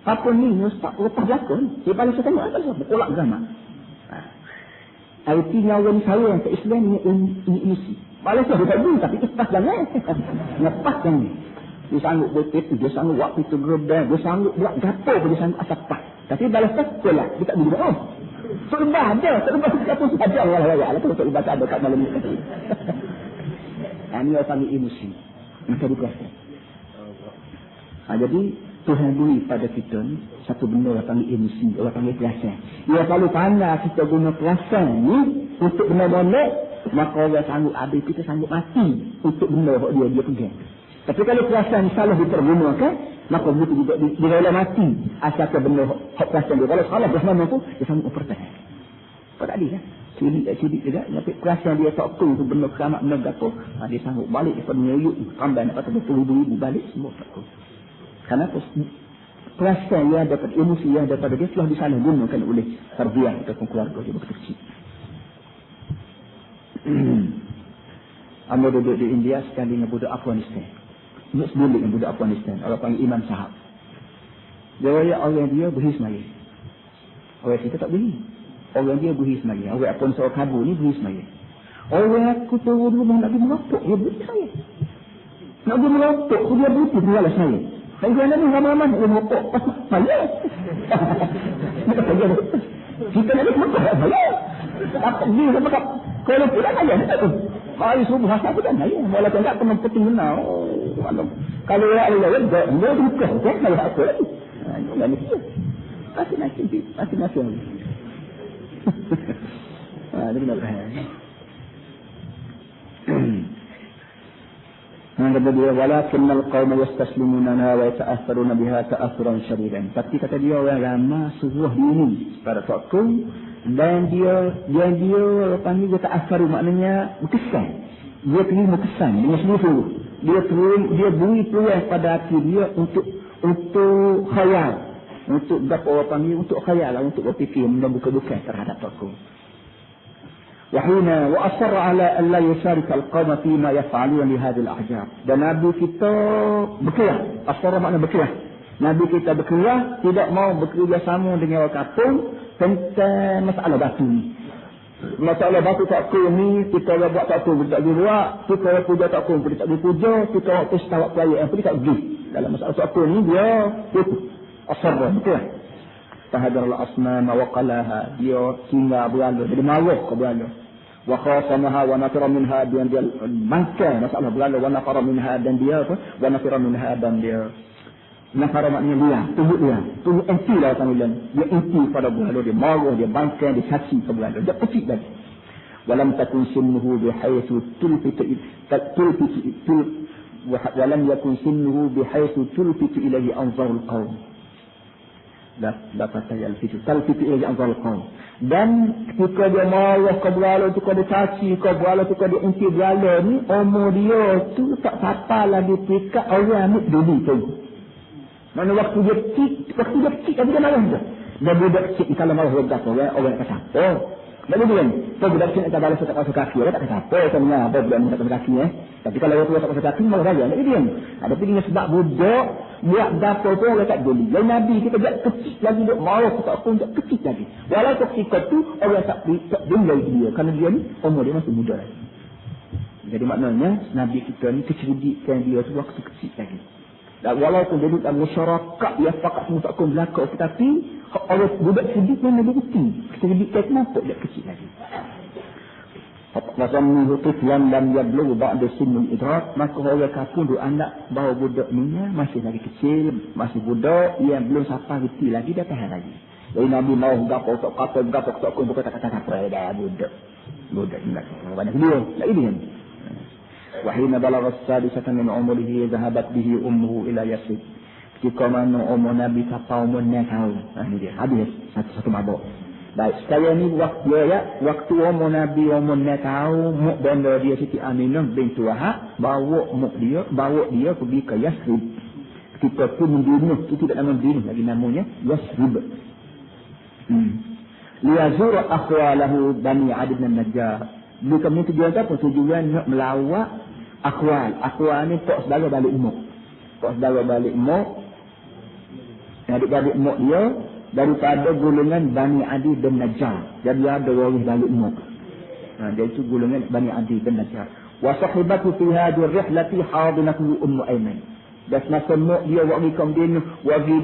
Apa ni tak lepas belakang. Dia balas tengok apa sebab bertolak agama. Artinya orang saya yang ke Islam ini isi. Balas dia tak boleh tapi lepas jangan. Lepas jangan. Dia sanggup buat itu, dia sanggup waktu itu gerbang, dia sanggup buat gapo, dia sanggup asapat. Tapi balas tak lah, dia tak boleh buat. Terbah satu saja Allah kalau terbah tak ada kat malam ni. Ini orang panggil emosi. Maka dikuasa. Jadi Tuhan beri pada kita ni satu benda orang panggil emosi, orang panggil perasaan. Dia kalau pandai kita guna perasaan ni untuk benda molek, maka orang sanggup habis, kita sanggup mati untuk benda dia pegang. Tapi kalau perasaan salah dipergunakan, maka begitu juga direla mati asalkan benda hak perasaan dia. Kalau salah bersamaan tu, dia sanggup mempertahankan. Apa tak ada kan? Cilik juga. Tapi perasaan dia tak tahu tu benda keramat, benda apa. Dia sanggup balik daripada nyayuk. Tambah nak kata beribu-ribu balik, semua tak tahu. Kerana perasaan yang dapat emosi yang daripada dia telah disalahgunakan oleh tarbiyah ataupun keluarga dia begitu kecil. Amba duduk di India sekali dengan budak Afghanistan. Ini sebelum dengan budak Afghanistan. Orang panggil Imam Sahab. Dia raya orang dia beri semaya. Orang kita tak beri. Orang dia beri semaya. Orang pun seorang kabur ni beri semaya. Orang aku turun rumah nak pergi merokok. Dia beri saya. Nak pergi merokok. Dia beri tinggal saya. Dan kerana ni ramai-ramai nak pergi merokok. Saya. Kita nak pergi merokok. Saya. Dia sebab kalau tidak saya. Hari subuh asal tu kan saya. Walaupun tak pernah penting benar. Kalau orang lain, dia bukan. Saya apa lagi. Ini dia. Masih-masih. Dia benar bahaya. Yang kata dia, walakin al-qawma yastaslimunana wa yata'atharuna biha ta'athuran syadidan. Tapi kata dia orang ramah suruh ini pada suatu dan dia panggil dia ta'atharu maknanya berkesan. Dia terima kesan dengan seluruh. Dia beri peluang pada hati dia untuk khayal. Untuk berapa orang panggil, untuk khayal lah, untuk berfikir buka-buka terhadap aku. Wahina wa asarra ala an la yusharika al-qawma fima yaf'aluna li hadhihi al-ahjab. Dan Nabi kita berkeras. Asarra makna berkeras. Nabi kita berkeras tidak mau bekerjasama dengan orang kampung tentang masalah batu ni. Masalah batu takku ni kita buat takku kita tak boleh buat, kita puja takku kita tak boleh puja, kita buat pesta waktu raya yang kita tak boleh. Dalam masalah takku ni dia itu asarra berkeras. Tahadar al-asnam wa qalaha, dia hingga berala, jadi marah ke berala. Wa khasamaha wa nafira minha, dia bangkai masalah berala, wa nafira minha dan dia apa? Wa nafira minha dan dia nafara maknanya tunggu enti lah panggilan. Dia enti pada berala, dia marah, dia bangkai, dia saksi ke berala, dia pecik lagi. Walam takun sinnuhu bihaitsu walam yakun sinnuhu bihaitsu tulfitu ilaihi anzarul qawm. dapat saya al-fitu talfitu ila al-qaum. Dan ketika dia marah ke berala tu, dia caci ke berala tu, dia inti berala ni, umur dia tu tak siapa lagi pikat orang ni dulu tu. Mana waktu dia kecil tapi dia marah tu. Dan budak kecil kalau marah berdak orang kata apa? Lalu dia ni, kalau budak kecil tak balas tak pasal kaki, dia tak kata apa sebenarnya, apa budak ni tak pasal kaki Tapi kalau orang tak pasal kaki, malah raya. Lalu dia ni, ada pilihnya sebab budak buat dapur tu orang tak boleh. Lalu Nabi kita buat kecil lagi, dia marah tak pun buat kecil lagi. Walaupun ketika tu orang tak dengar dia, kerana dia ni umur dia masih muda lagi. Jadi maknanya Nabi kita ni kecerdikan dia tu waktu kecil lagi. Dan walaupun dia dalam masyarakat dia fakat semua tak akan berlaku, tetapi orang budak cerdik yang lebih kecil. Kecerdikan kenapa dia kecil lagi. Wasamni hutiflan lam yablugh ba'da sinul idrak, maka orang kapun duk anak bawa budak ni masih lagi kecil, masih budak yang belum sampai reti lagi, dia tahan lagi. Jadi Nabi mau gapo tak kata gapo tak kau bukan kata apa dah budak ni banyak dia lagi dia. وحين بلغ السادسة من عمره ذهبت به أمه إلى يثرب. Ketika mana umur Nabi sampai umur 6 tahun. Ini dia. Habis satu mabuk. Baik, sekarang ni waktu umur Nabi umur 6 tahun, mak benda dia Siti Aminah bintu Wahab bawa dia pergi ke Yathrib. Ketika tu Madinah, itu tidak nama Madinah lagi namanya Yathrib. Liyazur akhwalahu Bani Adi bin Najjar. Bukan ni tujuan apa? Tujuan nak melawat akhwal ni tak saudara balik mak. Adik-adik mak dia daripada golongan Bani Adi bin Najjar. Jadi ada waris balik mak. Dia itu golongan Bani Adi bin Najjar. Wa sahibatu fi hadhihi ar-rihlati hadinatu Ummu Aiman. Dan semasa mak dia waktu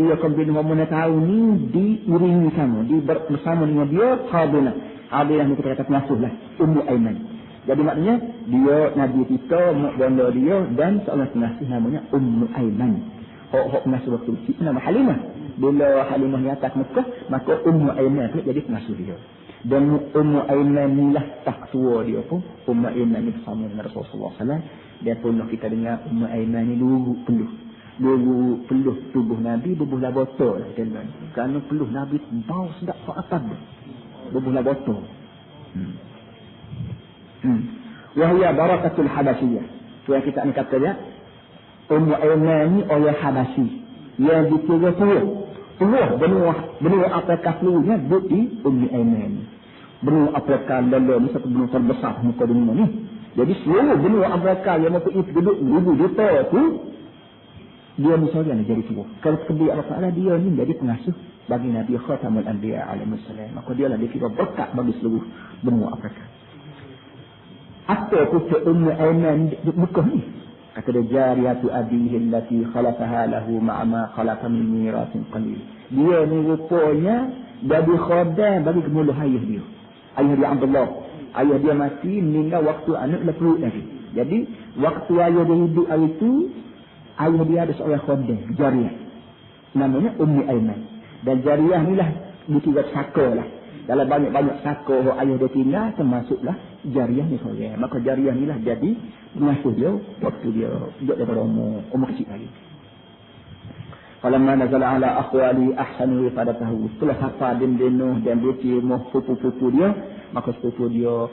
dia kembali umur tahun ni diiringi sama, bersama dengan dia hadinah. Yang kita kata pengasuh lah, Ummu Aiman. Jadi maknanya dia Nabi kita, mak benda dia dan seorang pengasuh namanya Ummu Aiman. Hak pengasuh waktu kecil nama Halimah. Bila Halimah ni atas Mekah, maka Ummu Aiman tu jadi pengasuh dia. Dan Ummu Aiman ni lah tak tua dia pun. Ummu Aiman ni bersama dengan Rasulullah SAW. Dia pun kita dengar Ummu Aiman ni dulu peluh tubuh Nabi, berbulah botol lah. Kerana peluh Nabi bau sedap fa'atab. Berbulah botol. Wahia barakatul Habasyiyah. Itu yang kita nak kata dia. Ummu Aiman ni orang Habasyi yang dikira tua benua apakah flunya di Ummu Aiman. Benua apakah dalam satu benua terbesar muka dunia ni. Jadi seluruh benua apakah yang mampu duduk 1000 juta tu, dia misalnya jadi tua. Kalau sekali Allah Ta'ala dia ni jadi pengasuh bagi Nabi Khatamul Anbiya alaihi salam. Maka dia lah dikira berkat bagi seluruh benua apakah. Apa kata Ummu Aiman di Mekah ni? Kata dia jariyatu abihi allati khalaqaha lahu ma'ama khalaqa min mirasin qalil. Dia ni rupanya jadi khodam bagi kemuluh ayah dia. Ayah dia Abdullah. Ayah dia mati meninggal waktu anak perut lagi. Jadi waktu ayah dia hidup hari itu, ayah dia ada seorang khodam, jariyah. Namanya Ummu Aiman. Dan jariyah ni lah dikira saka lah. Dalam banyak saka ayah dia tinggal, termasuklah jariyah ni seorang. Maka jariyah ni lah jadi pengasuh dia waktu dia daripada umur kecil lagi. Falamma nazala ala akhwali ahsanu ifadatahu. Setelah hafal din-dinuh dan berci pupu-pupu dia, maka sepupu dia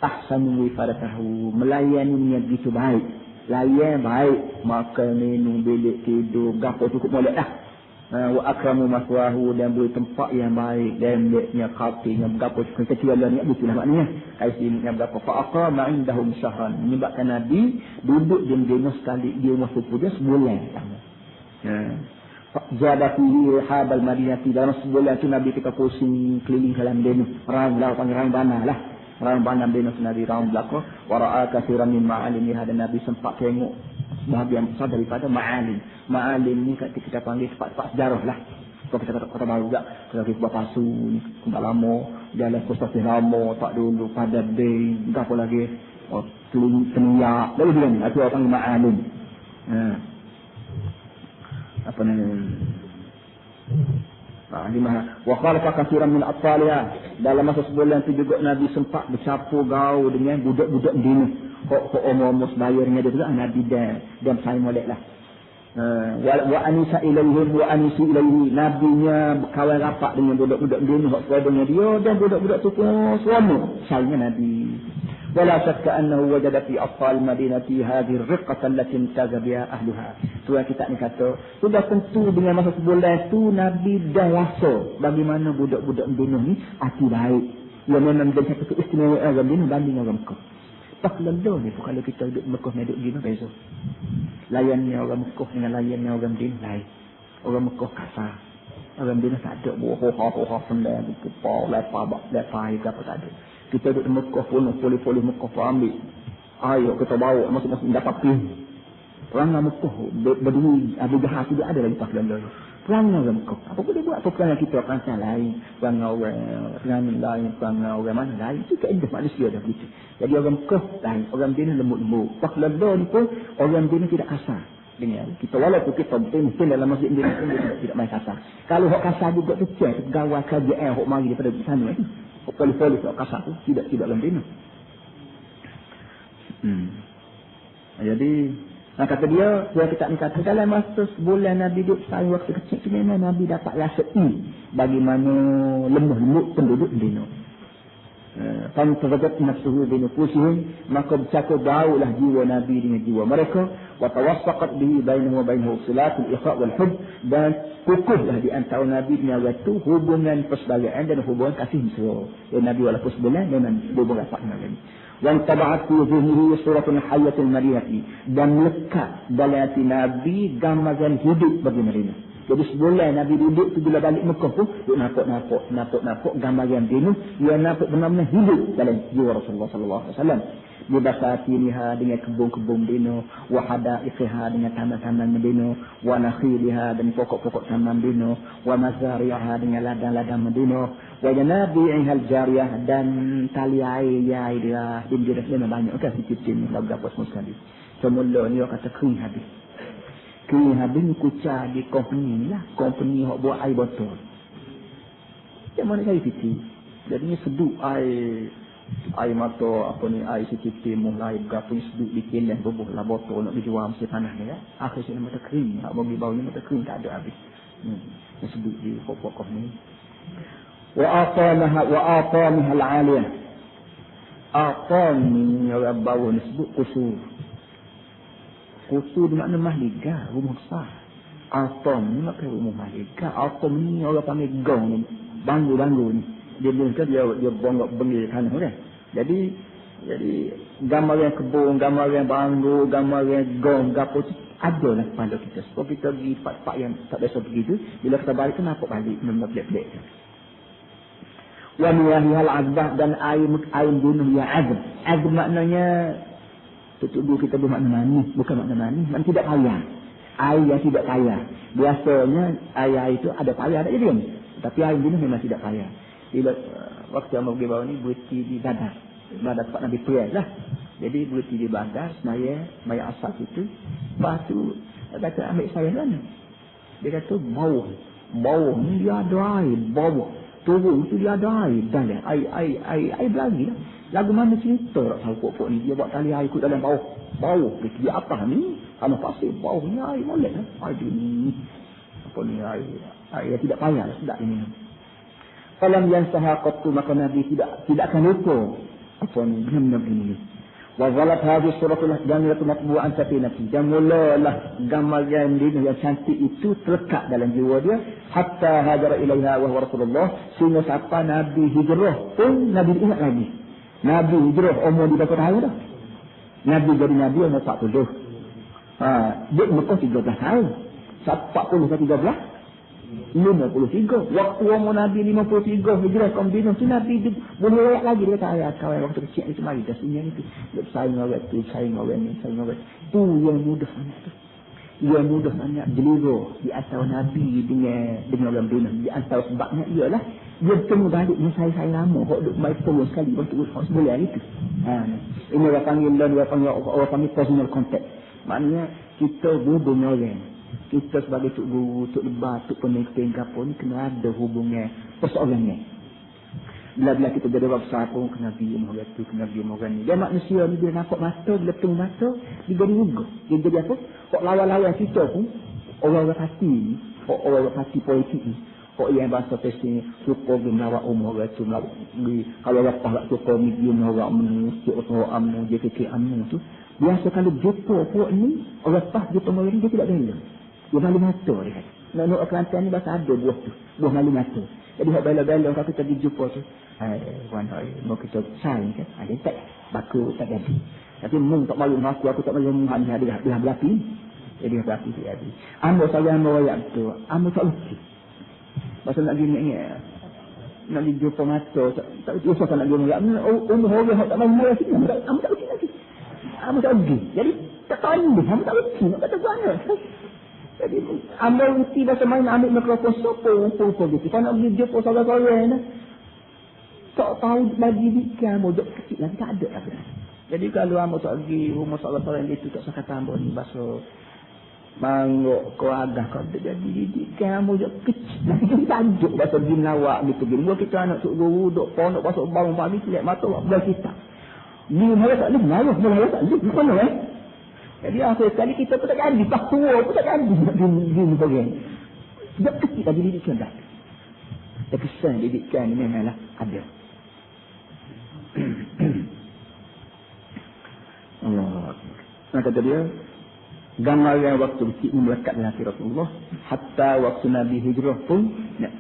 ahsanu ifadatahu, melayaninya begitu baik. Layan baik, makan, minum, bilik tidur, gapo cukup molek dah. Wa akramu maswahu, dan beri tempat yang baik, dan biliknya kapi yang gapo kecil lah ni begitulah maknanya. Aisyah berapa faqa ma'indahum syahran, menyebabkan Nabi duduk diam-diam sekali di rumah sepupu dia sebulan. Jadatihi habal Madinati, dalam sebulan tu Nabi kita pusing keliling dalam Madinah, rang bana lah. Rang bana Madinah Nabi rang belakang, wa ra'a katsiran min ma'alim, dan Nabi sempat tengok sebahagian besar daripada ma'alim. Ma'alim ni kita panggil tempat-tempat sejarah lah. Kalau kita kata baru juga, kalau kita buat pasu ni, tak lama, jalan kosong lama, tak dulu, padat day, tak apa lagi, teniak, lalu dia ni, itu orang panggil ma'alim. Apa namanya? Wa khalaqa katsiran min atfaliha. Dalam masa sebulan itu juga Nabi sempat bercampur gaul dengan budak-budak Madinah. Kok umur-umur sebayarnya dia juga Nabi dan saya molek lah. Wa anisa ilaihim wa anisi ilaihi. Nabinya berkawan rapat dengan budak-budak Medina hak dengan dia dan budak-budak tu pun seronok sayangnya Nabi. Wala syakka annahu wajada fi afal madinati hadhihi ar-riqqata allati imtaza biha ahliha. Tuan kita ni kata sudah tentu dengan masa sebulan tu Nabi dah rasa bagaimana budak-budak Medina ni hati baik. Yang memang menjadi satu keistimewaan orang Medina banding orang Mekah. Tak lenda ni kalau kita duduk Mekah ni duduk Medina beza. Layannya orang Mekah dengan layannya orang Medina lain. Orang Mekah kasar. Orang Medina tak ada buah sendal itu pau lepas apa tak ada. Kita duduk di Mekah pun poli Mekah pun ambil. Ayo kita bawa masing-masing dapat pin. Perangai Mekah berdiri Abu Jahal tidak ada lagi tak lenda. Perangai orang Mekah. Apa boleh buat? Apa perangai kita perangai lain. Perangai orang lain. Perangai orang mana lain. Itu keadaan manusia dah begitu. Jadi orang Mekah lain. Orang Medina lembut-lembut. Tak lenda ni pun orang Medina tidak kasar. Dengan kita walaupun kita mungkin dalam masjid Medina pun tidak main kasar. Kalau hak kasar juga tu cek pegawai KJL hak mari daripada sana tu. Polis hak kasar tu tidak dalam Medina. Jadi kata dia kita ni kata dalam masa sebulan Nabi duduk saya waktu kecil tu memang Nabi dapat rasai bagaimana lemah lembut penduduk Medina. Fantazat nafsuhu bi nufusihim, maka bercakap baulah jiwa Nabi dengan jiwa mereka, wa tawassaqat bihi bainahu wa bainahu silatul ikha wal hub, dan kukuhlah di antara Nabi dengan waktu hubungan persaudaraan dan hubungan kasih mesra. Nabi walaupun sebulan memang hubungan rapat dengan Nabi. Yang tabaat fi zuhrihi suratun hayatul mariyati, dan melekat dalam hati Nabi gambaran hidup bagi Madinah. Jadi sebulan Nabi duduk tu bila balik Mekah tu dia nampak gambaran dia ni, dia nampak benar-benar hidup dalam jiwa Rasulullah sallallahu alaihi wasallam. Dia basati liha dengan kebun-kebun Medina, wa hadaiqiha dengan taman-taman Medina, wa nakhiliha dan pokok-pokok taman Medina, wa mazari'aha dengan ladang-ladang Medina, wa janabi'ihal jariyah dan tali air dia memang banyak kan sikit ni lagu apa semua sekali. Semula ni orang kata kering habis. Kini habis kucah di company lah. Company yang buat air botol. Yang mana saya fikir. Jadinya seduk air mata apa ni, air CCTV mulai berapa seduk di kilang bubuh lah botol nak dijual mesti panas ni ya. Akhirnya mata kering. Nak bagi bau ni mata kering tak ada habis. Yang seduk di pokok ni. Wa atamiha al-aliyah. Atami orang bawah ni sebut kusur. Kusur di makna mahliga, rumah besar. Atom ni makna rumah mahliga. Atom ni orang panggil gong ni. Banggu-banggu ni. Dia bonggok benggil tanah kan. Jadi gambar yang kebun, gambar yang banggu, gambar yang gong, gapo tu ada lah pada kita. Sebab kita pergi part-part yang tak biasa begitu. Bila kita balik tu nampak balik. Memang pelik-pelik. Wa miyahihal azbah, dan air gunung yang azb. Azb maknanya tubuh kita bermakna manis, bukan makna manis, makna tidak payah. Air yang tidak payah. Biasanya air itu ada payah, ada je dia. Tapi air ini memang tidak payah. Bila waktu yang pergi bawah ni berhenti di Badar. Badar tempat Nabi Perang lah. Jadi berhenti di Badar, semaya asal itu. Lepas tu dia kata ambil saya mana? Dia kata bawah ni dia ada air, bawah turun itu dia ada air dalam air berlagi lah. Lagu mana cerita tak tahu pokok ni. Dia buat tali air ikut dalam bawah. Di atas ni tanah pasir, bawah ni air molek lah. Air ni apa ni, air yang tidak payah lah, tidak ini. Falam yansaha qattu, maka Nabi tidak akan lupa apa ni benar-benar begini. Wa zalat hadhihi suratul jamilatu matbu'an safinati, dan mulalah gambaran dia yang cantik itu terlekat dalam jiwa dia, hatta hajara ilaiha wa huwa Rasulullah, sehingga sampai Nabi hijrah pun Nabi ingat lagi. Nabi hijrah umur di berapa tahun dah? Nabi jadi Nabi umur 40. Dia Mekah 13 tahun. 40 ke 13? 53. Waktu umur Nabi 53 hijrah ke Madinah tu Nabi boleh rakyat lagi. Dia kata ayat kawan waktu kecil itu mari dah sini itu. Dia saing orang tu, saing orang ni, saing orang tu yang mudah sangat tu. Yang mudah sangat jeliru di antara Nabi dengan orang Madinah. Di antara sebabnya ialah dia bertemu balik dengan saya lama. Hak duk mai turun sekali untuk sebulan itu. Ini orang panggil personal contact. Maknanya kita berhubung orang. Kita sebagai tok guru, tok lebar, tok pemimpin gapo ni kena ada hubungan persoalannya. Bila-bila kita jadi orang besar pun kena pergi umur tu, kena pergi umur ni. Dia manusia ni dia nampak mata, dia tengok mata, dia jadi juga. Dia jadi apa? Kok lawan-lawan kita pun, orang-orang hati ni, orang-orang hati politik ni, kok yang bahasa pesi suka dia melawak umur tu, kalau lepas tak suka dia melawak menusuk orang dia kekek tu. Biasa kalau jumpa puak ni, orang lepas dia pemerintah dia tidak bela. Dia malu mata dia kata. Nak Kelantan ni bahasa ada buah tu, buah malu mata. Jadi hak bela-bela kalau kita pergi jumpa tu, puan mau kita sayang kan, ada tak baku tak jadi. Tapi mung tak malu aku tak malu mung hanya ada belapi. Jadi belapi dia ada. Amo saya mau ayat tu, amo tak lukis. Masa nak gini nak jumpa mata, tak usah nak gini. Umur orang tak malu lagi, amo tak lukis lagi. Amo tak lukis. Jadi tak tahu amo tak lukis, nak kata mana. Jadi, ambil uti bahasa main ambil mikrofon sopo gitu. Kalau nak pergi jumpa saudara-saudara ni, tak tahu lagi dikir, mau jauh kecil lagi, tak ada lagi. Jadi, kalau ambil tak pergi rumah saudara-saudara itu, tak usah kata ambil ni bahasa mangguk, keluarga, kau jadi dikir, mau jauh kecil lagi. Jadi, tajuk bahasa ginawak gitu. Bila kita anak tu guru, duk pondok, pasuk bangun pagi, lihat mata, buat kita. Ni, mereka tak boleh, mereka tak boleh, mana jadi akhir sekali kita pun tak jadi, tak tua pun tak jadi gini bagian. Sejak kecil lagi didikan dah. Dan kesan didikan ini memanglah ada. Allah. Nah kata dia, gambaran waktu kecil ini melekat dalam hati Rasulullah. Hatta waktu Nabi hijrah pun,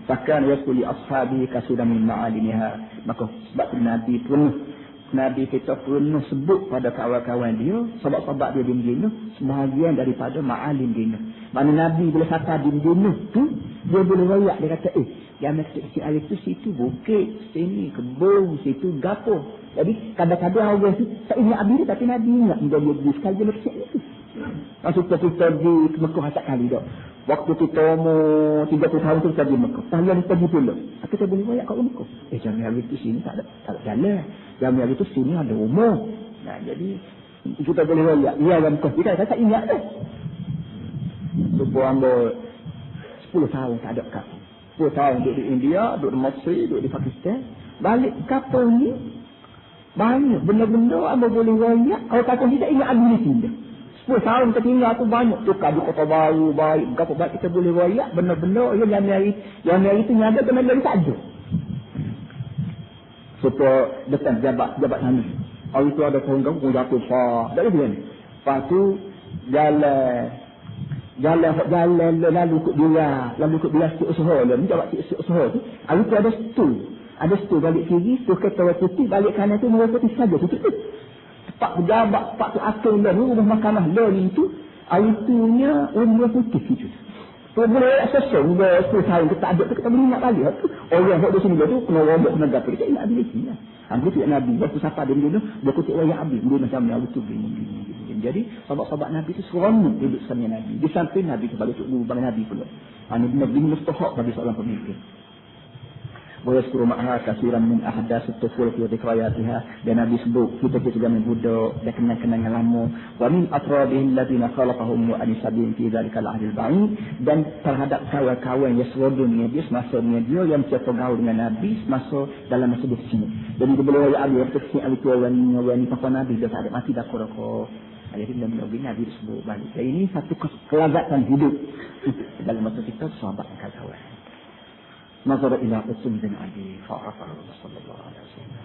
bahkan Rasul ashabi kasudah min ma'alimiha. Maka sebab Nabi pun Nabi kita pernah sebut pada kawan-kawan dia, sahabat-sahabat dia di Madinah, sebahagian daripada ma'alim dia. Mana Nabi bila kata di Madinah tu, dia boleh rayak, dia kata, yang kecil air tu, situ bukit, sini kebun, situ gapo. Jadi kadang-kadang orang tu tak ingat Nabi dia, tapi Nabi ingat dia sekali dia kecil itu. Maksud kita di Mekah satu kali dah. Waktu kita umur 30 tahun tu kita di Mekah. Tahun kita pergi pula. Kita boleh rayak kat Mekah. Jangan hari tu sini tak ada jalan. Jangan hari tu sini ada rumah. Nah, jadi kita boleh rayak. Ya, dalam Mekah kita tak ingat dah. Supaya ambil 10 tahun tak ada kapal. 10 tahun duduk di India, duduk di Mesir, duduk di Pakistan. Balik kapal ni, banyak benda-benda ambil boleh rayak. Kalau kapal kita ingat ability dia. 10 tahun kita tinggal tu banyak tukar di kota baru, baik, berapa baik kita boleh rayak benda-benda yang hari tu nyada kena dari tak ada. Supaya depan jabat sana. Hari tu ada pohon kamu, pohon jatuh, tak ada dia ni. Lepas tu, jalan lalu ikut dia sikit usaha lah. Ni jawab sikit usaha tu. Hari tu ada stool balik kiri, stool kereta putih, balik kanan tu mereka putih saja tu. Pak pejabat, pak tu akal lah, rumah mahkamah lah ni tu, itunya rumah putih tu. Kalau boleh sesong, bila 10 tahun kita ada tu, kita boleh ingat balik. Orang yang di sini tu, kena robok, kena gapa, kita ingat habis ni lah. Habis tu Nabi, waktu siapa dia dulu, dia kutip wayang habis, dia macam ni, habis tu gini. Jadi, sahabat-sahabat Nabi tu seronok duduk sama Nabi. Di samping Nabi tu, balik tu bang Nabi pula. Ini benar-benar mustahak bagi seorang pemimpin. ويذكر معها كثيرا من أحداث الطفولة وذكرياتها dan Nabi sebut kita zaman budak dan kenang-kenangan lama wa min atrabihi alladhina khalaqahum wa anisabihin fi dhalika al-ahdil ba'id dan terhadap kawan-kawan yang serodon dengan dia semasa dengan dia yang bergaul dengan Nabi semasa dalam masa dia kecil. Jadi dia boleh ayat Nabi waktu kecil itu orang ni papa Nabi dah tak ada mati dah korok. Jadi benar-benar Nabi sebut balik. Dan ini satu kelazatan hidup dalam masa kita sahabat dan kawan. نظر إلى قسم بن علي فعرفه صلى الله عليه وسلم